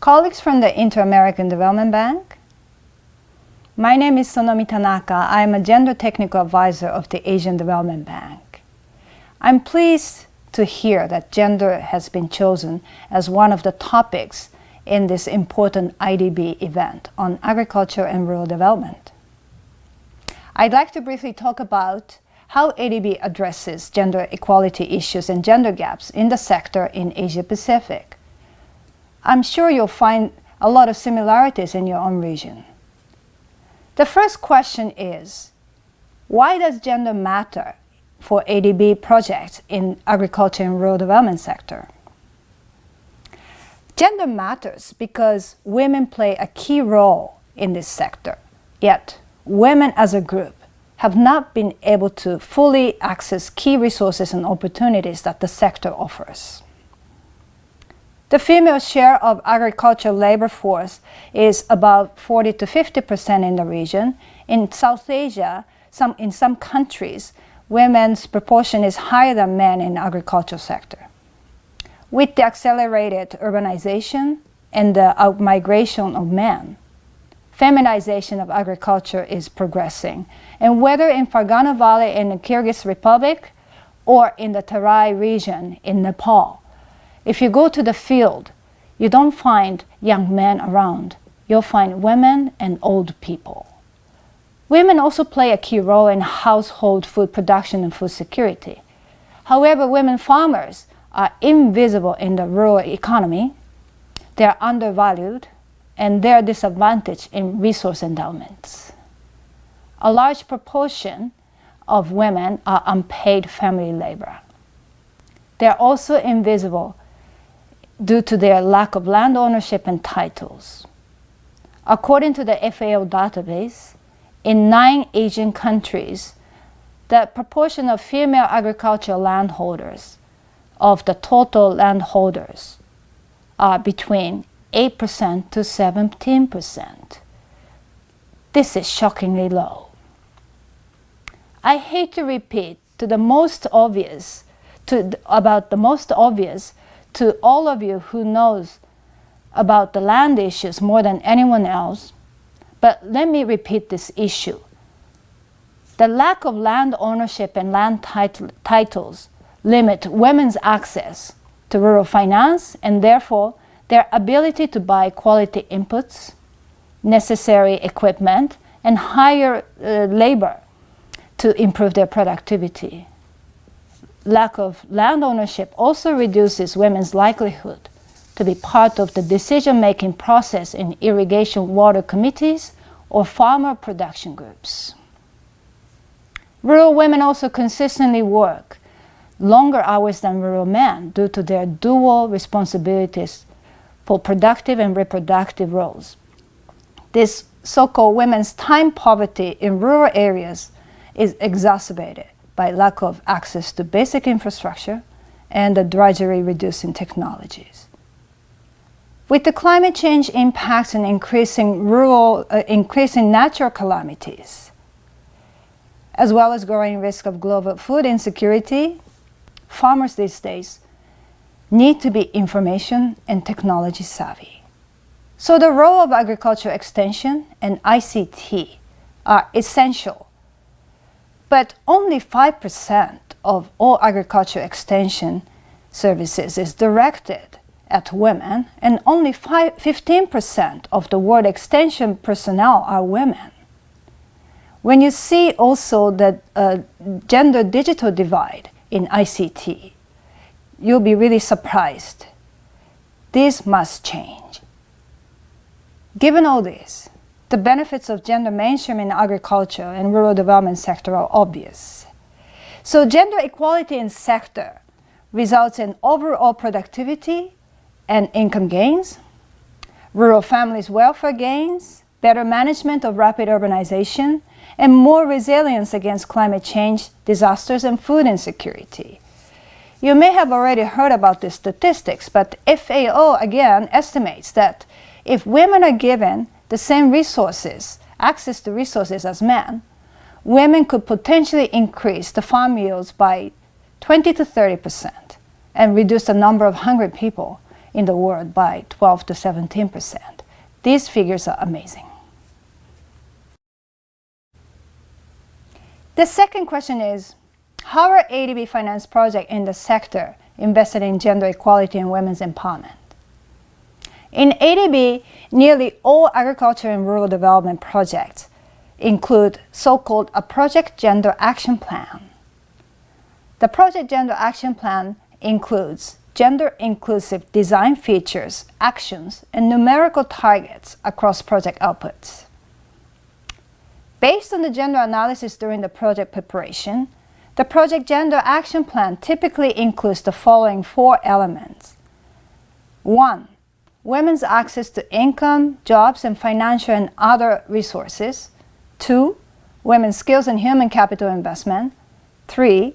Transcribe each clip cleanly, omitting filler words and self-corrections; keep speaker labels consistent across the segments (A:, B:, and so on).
A: Colleagues from the Inter-American Development Bank. My name is Sonomi Tanaka. I am a Gender Technical Advisor of the Asian Development Bank. I'm pleased to hear that gender has been chosen as one of the topics in this important IDB event on agriculture and rural development. I'd like to briefly talk about how ADB addresses gender equality issues and gender gaps in the sector in Asia Pacific. I'm sure you'll find a lot of similarities in your own region. The first question is, why does gender matter for ADB projects in agriculture and rural development sector? Gender matters because women play a key role in this sector, yet women as a group have not been able to fully access key resources and opportunities that the sector offers. The female share of agricultural labor force is about 40 to 50% in the region. In South Asia, in some countries, women's proportion is higher than men in the agricultural sector. With the accelerated urbanization and the outmigration of men, feminization of agriculture is progressing. And whether in Fergana Valley in the Kyrgyz Republic or in the Terai region in Nepal, if you go to the field, you don't find young men around. You'll find women and old people. Women also play a key role in household food production and food security. However, women farmers are invisible in the rural economy. They are undervalued, and they are disadvantaged in resource endowments. A large proportion of women are unpaid family labor. They are also invisible due to their lack of land ownership and titles. According to the FAO database, in 9 Asian countries, the proportion of female agricultural landholders of the total landholders are between 8% to 17%. This is shockingly low. I hate to repeat about the most obvious to all of you who knows about the land issues more than anyone else, but let me repeat this issue. The lack of land ownership and land titles limit women's access to rural finance and therefore their ability to buy quality inputs, necessary equipment, and hire labor to improve their productivity. Lack of land ownership also reduces women's likelihood to be part of the decision-making process in irrigation water committees or farmer production groups. Rural women also consistently work longer hours than rural men due to their dual responsibilities for productive and reproductive roles. This so-called women's time poverty in rural areas is exacerbated by lack of access to basic infrastructure and the drudgery reducing technologies. With the climate change impacts and increasing natural calamities, as well as growing risk of global food insecurity, farmers these days need to be information and technology savvy. So the role of agricultural extension and ICT are essential. But only 5% of all agriculture extension services is directed at women, and only 15% of the world extension personnel are women. When you see also the gender digital divide in ICT, you'll be really surprised. This must change. Given all this, the benefits of gender mainstream in agriculture and rural development sector are obvious. So gender equality in sector results in overall productivity and income gains, rural families' welfare gains, better management of rapid urbanization, and more resilience against climate change, disasters, and food insecurity. You may have already heard about these statistics, but FAO again estimates that if women are given the same resources, access to resources as men, women could potentially increase the farm yields by 20 to 30% and reduce the number of hungry people in the world by 12 to 17%. These figures are amazing. The second question is, how are ADB finance projects in the sector invested in gender equality and women's empowerment? In ADB, nearly all agriculture and rural development projects include so-called a Project Gender Action Plan. The Project Gender Action Plan includes gender-inclusive design features, actions, and numerical targets across project outputs. Based on the gender analysis during the project preparation, the Project Gender Action Plan typically includes the following 4 elements. 1. Women's access to income, jobs, and financial and other resources. 2. Women's skills and human capital investment. 3.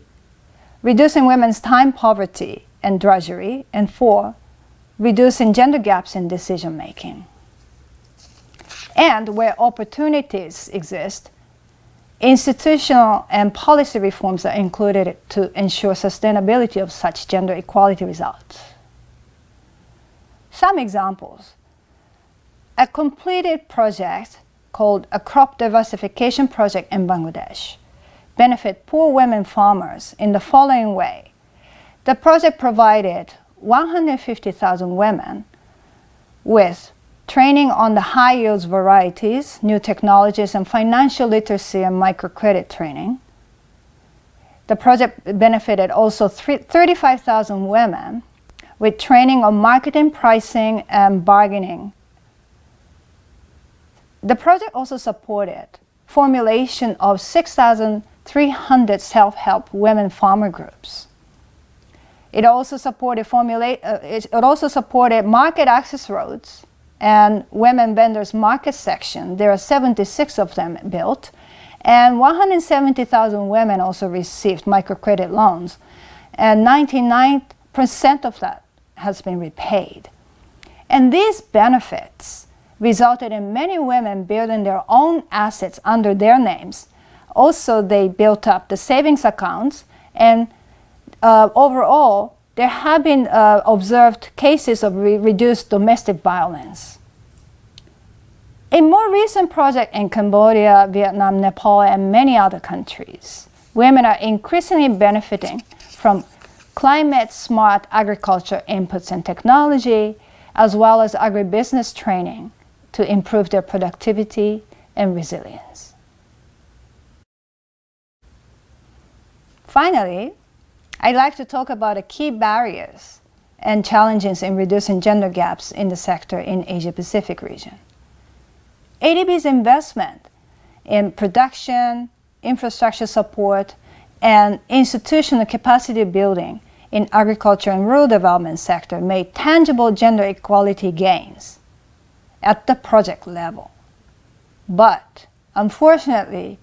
A: Reducing women's time poverty and drudgery. And 4. Reducing gender gaps in decision making. And where opportunities exist, institutional and policy reforms are included to ensure sustainability of such gender equality results. Some examples. A completed project called a crop diversification project in Bangladesh benefit poor women farmers in the following way. The project provided 150,000 women with training on the high yields varieties, new technologies, and financial literacy and microcredit training. The project benefited also 35,000 women with training on marketing, pricing, and bargaining. The project also supported formulation of 6,300 self-help women farmer groups. It also supported market access roads and women vendors market section. There are 76 of them built, and 170,000 women also received microcredit loans, and 99% of that has been repaid. And these benefits resulted in many women building their own assets under their names. Also, they built up the savings accounts, and overall, there have been observed cases of reduced domestic violence. In more recent projects in Cambodia, Vietnam, Nepal, and many other countries, women are increasingly benefiting from climate-smart agriculture inputs and technology, as well as agribusiness training to improve their productivity and resilience. Finally, I'd like to talk about the key barriers and challenges in reducing gender gaps in the sector in Asia-Pacific region. ADB's investment in production, infrastructure support, and institutional capacity building in agriculture and rural development sector made tangible gender equality gains at the project level. But unfortunately,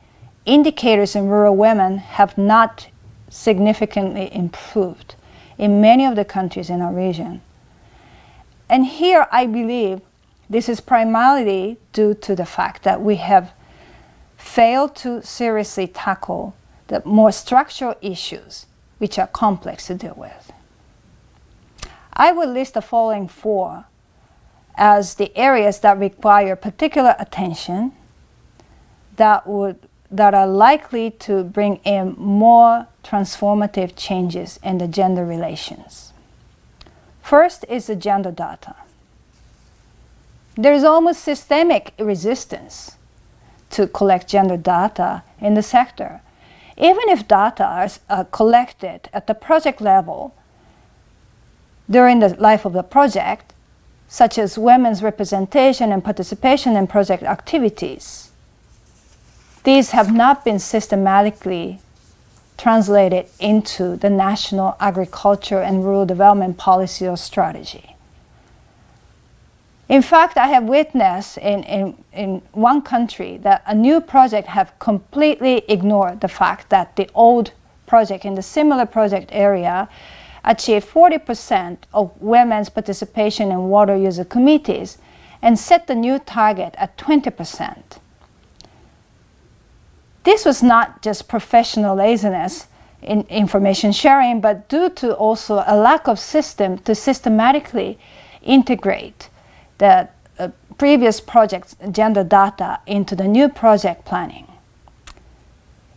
A: indicators in rural women have not significantly improved in many of the countries in our region. And here I believe this is primarily due to the fact that we have failed to seriously tackle the more structural issues which are complex to deal with. I will list the following 4 as the areas that require particular attention that are likely to bring in more transformative changes in the gender relations. First is the gender data. There is almost systemic resistance to collect gender data in the sector. Even if data are collected at the project level during the life of the project, such as women's representation and participation in project activities, these have not been systematically translated into the national agriculture and rural development policy or strategy. In fact, I have witnessed in one country that a new project have completely ignored the fact that the old project in the similar project area achieved 40% of women's participation in water user committees and set the new target at 20%. This was not just professional laziness in information sharing, but due to also a lack of system to systematically integrate the previous project's gender data into the new project planning.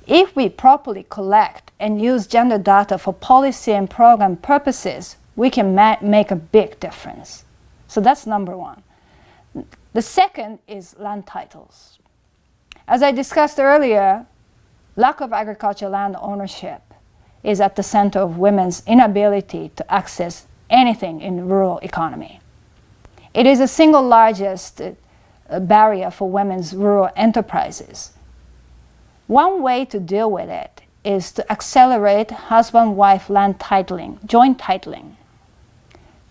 A: If we properly collect and use gender data for policy and program purposes, we can make a big difference. So that's number one. The second is land titles. As I discussed earlier, lack of agricultural land ownership is at the center of women's inability to access anything in the rural economy. It is the single largest barrier for women's rural enterprises. One way to deal with it is to accelerate husband-wife land titling, joint titling.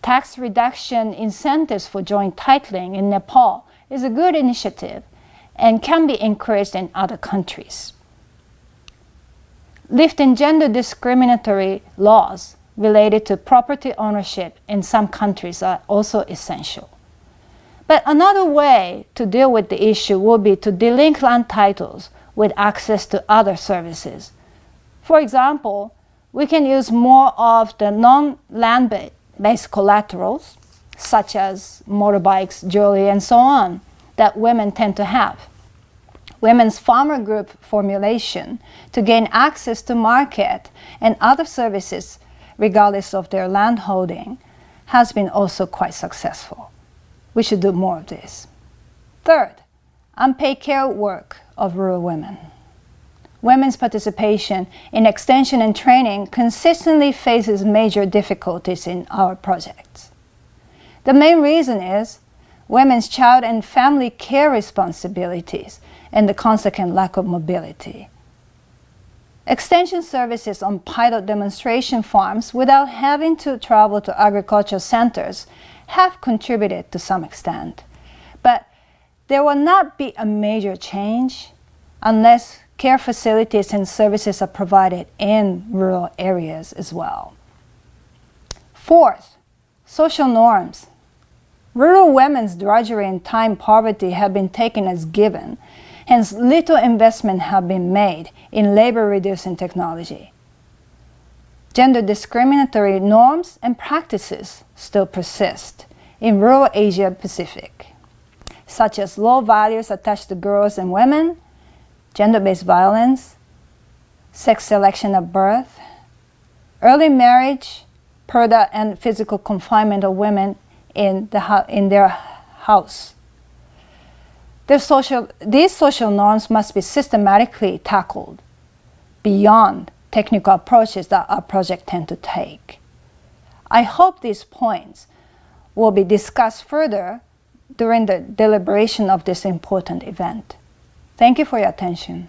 A: Tax reduction incentives for joint titling in Nepal is a good initiative and can be encouraged in other countries. Lifting gender discriminatory laws related to property ownership in some countries are also essential. But another way to deal with the issue would be to delink land titles with access to other services. For example, we can use more of the non-land-based collaterals, such as motorbikes, jewelry, and so on, that women tend to have. Women's farmer group formulation to gain access to market and other services regardless of their land holding has been also quite successful. We should do more of this. Third, unpaid care work of rural women. Women's participation in extension and training consistently faces major difficulties in our projects. The main reason is women's child and family care responsibilities and the consequent lack of mobility. Extension services on pilot demonstration farms without having to travel to agricultural centers have contributed to some extent, but there will not be a major change unless care facilities and services are provided in rural areas as well. Fourth, social norms. Rural women's drudgery and time poverty have been taken as given, hence little investment have been made in labor-reducing technology. Gender discriminatory norms and practices still persist in rural Asia Pacific, such as low values attached to girls and women, gender-based violence, sex selection at birth, early marriage, and physical confinement of women in their house. These social norms must be systematically tackled beyond technical approaches that our project tend to take. I hope these points will be discussed further during the deliberation of this important event. Thank you for your attention.